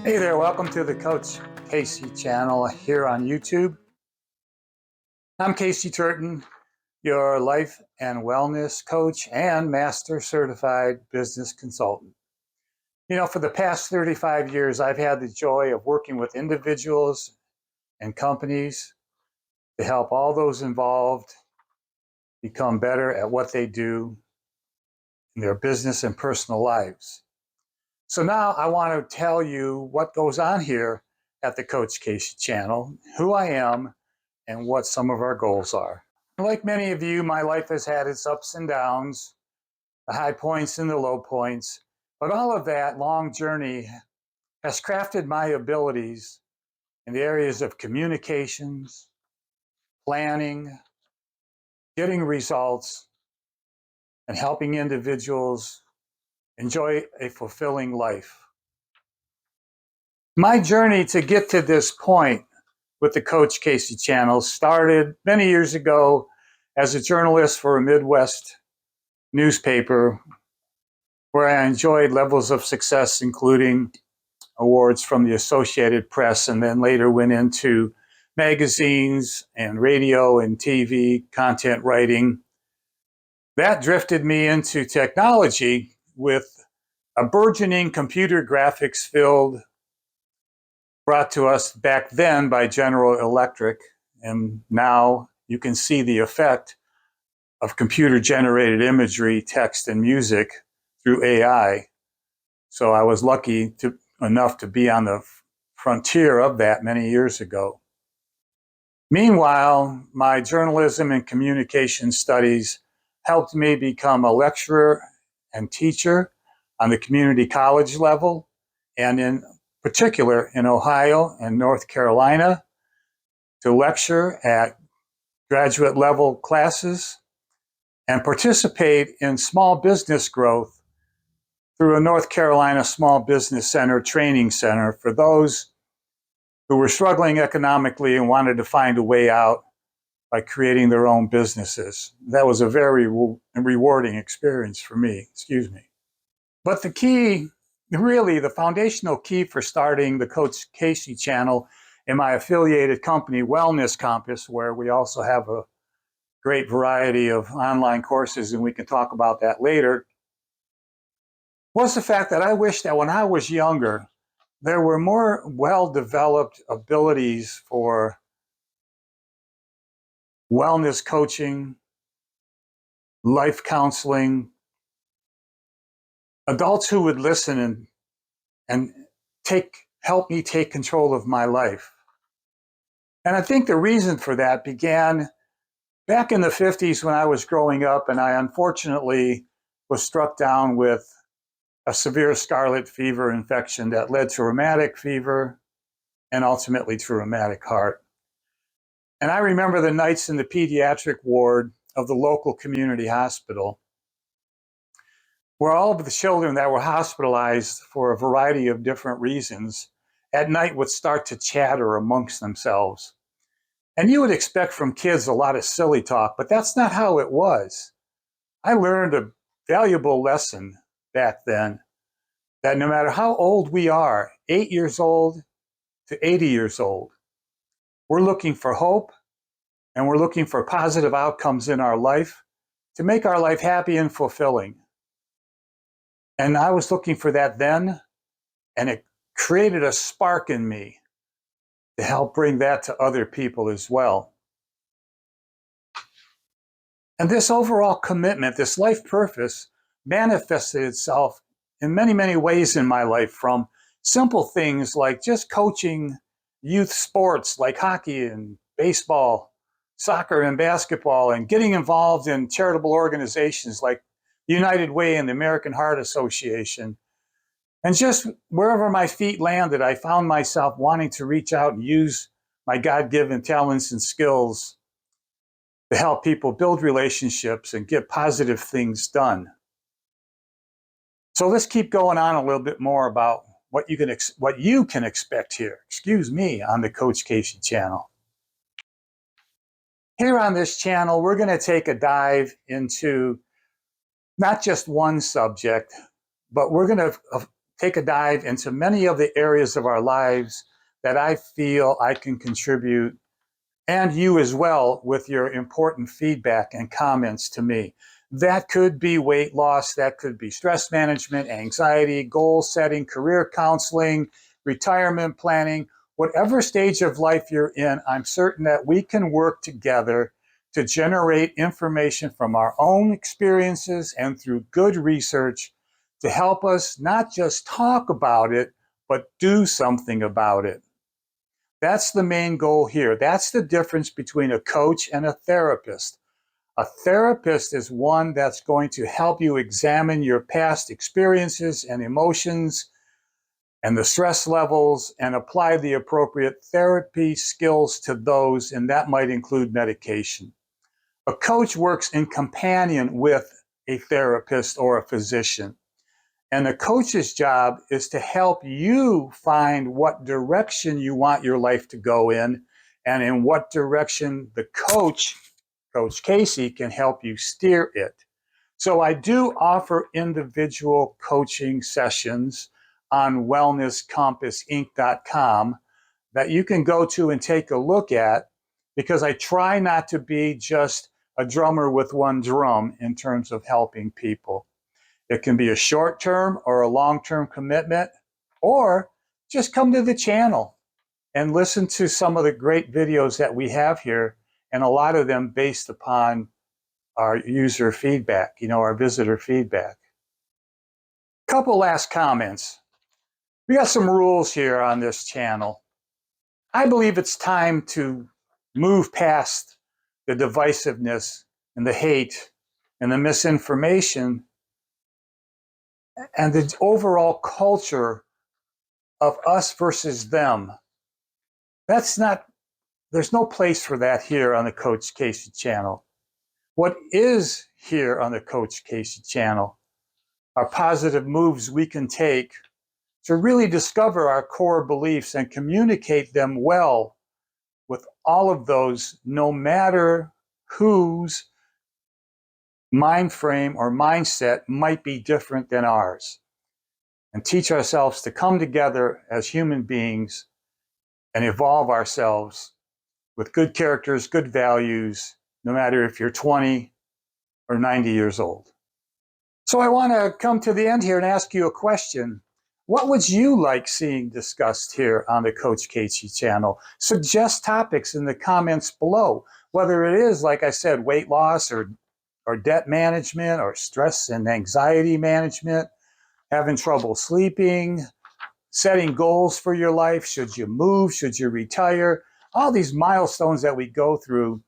Hey there, welcome to the Coach Casey channel here on YouTube. I'm Casey Turton, your life and wellness coach and master certified business consultant. You know, for the past 35 years, I've had the joy of working with individuals and companies to help all those involved become better at what they do in their business and personal lives. So now I want to tell you what goes on here at the Coach Casey channel, who I am, and what some of our goals are. Like many of you, my life has had its ups and downs, the high points and the low points, but all of that long journey has crafted my abilities in the areas of communications, planning, getting results, and helping individuals enjoy a fulfilling life. My journey to get to this point with the Coach Casey channel started many years ago as a journalist for a Midwest newspaper where I enjoyed levels of success, including awards from the Associated Press, and then later went into magazines and radio and TV content writing. That drifted me into technology with a burgeoning computer graphics field brought to us back then by General Electric. And now you can see the effect of computer generated imagery, text, and music through AI. So I was lucky enough to be on the frontier of that many years ago. Meanwhile, my journalism and communication studies helped me become a lecturer and teacher on the community college level, and in particular in Ohio and North Carolina, to lecture at graduate level classes and participate in small business growth through a North Carolina Small Business Center training center for those who were struggling economically and wanted to find a way out by creating their own businesses. That was a very rewarding experience for me, But the key, really the foundational key for starting the Coach Casey channel and my affiliated company, Wellness Compass, where we also have a great variety of online courses, and we can talk about that later, was the fact that I wish that when I was younger, there were more well-developed abilities for wellness coaching, life counseling, adults who would listen and help me take control of my life. And I think the reason for that began back in the 50s when I was growing up, and I unfortunately was struck down with a severe scarlet fever infection that led to rheumatic fever and ultimately to rheumatic heart. And I remember the nights in the pediatric ward of the local community hospital where all of the children that were hospitalized for a variety of different reasons at night would start to chatter amongst themselves. And you would expect from kids a lot of silly talk, but that's not how it was. I learned a valuable lesson back then that no matter how old we are, 8 years old to 80 years old, we're looking for hope and we're looking for positive outcomes in our life to make our life happy and fulfilling. And I was looking for that then, and it created a spark in me to help bring that to other people as well. And this overall commitment, this life purpose, manifested itself in many, many ways in my life, from simple things like just coaching youth sports like hockey and baseball, soccer and basketball, and getting involved in charitable organizations like the United Way and the American Heart Association. And just wherever my feet landed, I found myself wanting to reach out and use my God-given talents and skills to help people build relationships and get positive things done. So let's keep going on a little bit more about what you can expect here, on the Coach Casey channel. Here on this channel, we're going to take a dive into not just one subject, but we're going to take a dive into many of the areas of our lives that I feel I can contribute, and you as well, with your important feedback and comments to me. That could be weight loss, that could be stress management, anxiety, goal setting, career counseling, retirement planning. Whatever stage of life you're in, I'm certain that we can work together to generate information from our own experiences and through good research to help us not just talk about it, but do something about it. That's the main goal here. That's the difference between a coach and a therapist. A therapist is one that's going to help you examine your past experiences and emotions and the stress levels and apply the appropriate therapy skills to those, and that might include medication. A coach works in companion with a therapist or a physician. And the coach's job is to help you find what direction you want your life to go in, and in what direction the coach, Coach Casey, can help you steer it. So I do offer individual coaching sessions on wellnesscompassinc.com that you can go to and take a look at, because I try not to be just a drummer with one drum in terms of helping people. It can be a short-term or a long-term commitment, or just come to the channel and listen to some of the great videos that we have here, and a lot of them based upon our user feedback, our visitor feedback. Couple last comments. We got some rules here on this channel. I believe it's time to move past the divisiveness and the hate and the misinformation and the overall culture of us versus them. There's no place for that here on the Coach Casey channel. What is here on the Coach Casey channel are positive moves we can take to really discover our core beliefs and communicate them well with all of those, no matter whose mind frame or mindset might be different than ours, and teach ourselves to come together as human beings and evolve ourselves with good characters, good values, no matter if you're 20 or 90 years old. So I want to come to the end here and ask you a question. What would you like seeing discussed here on the Coach Casey channel? Suggest topics in the comments below, whether it is, like I said, weight loss or debt management or stress and anxiety management, having trouble sleeping, setting goals for your life. Should you move? Should you retire? All these milestones that we go through.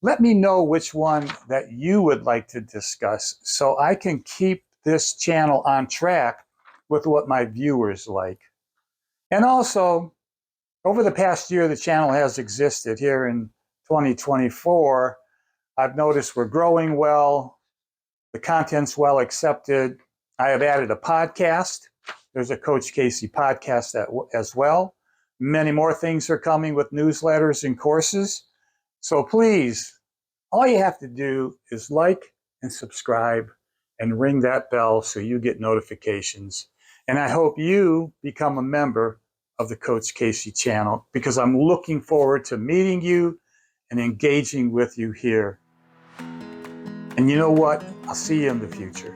Let me know which one that you would like to discuss so I can keep this channel on track with what my viewers like. And also, over the past year the channel has existed here in 2024, I've noticed we're growing well, the content's well accepted. I have added a podcast. There's a Coach Casey podcast as well. Many more things are coming with newsletters and courses. So please, all you have to do is like and subscribe and ring that bell so you get notifications. And I hope you become a member of the Coach Casey channel, because I'm looking forward to meeting you and engaging with you here. And you know what? I'll see you in the future.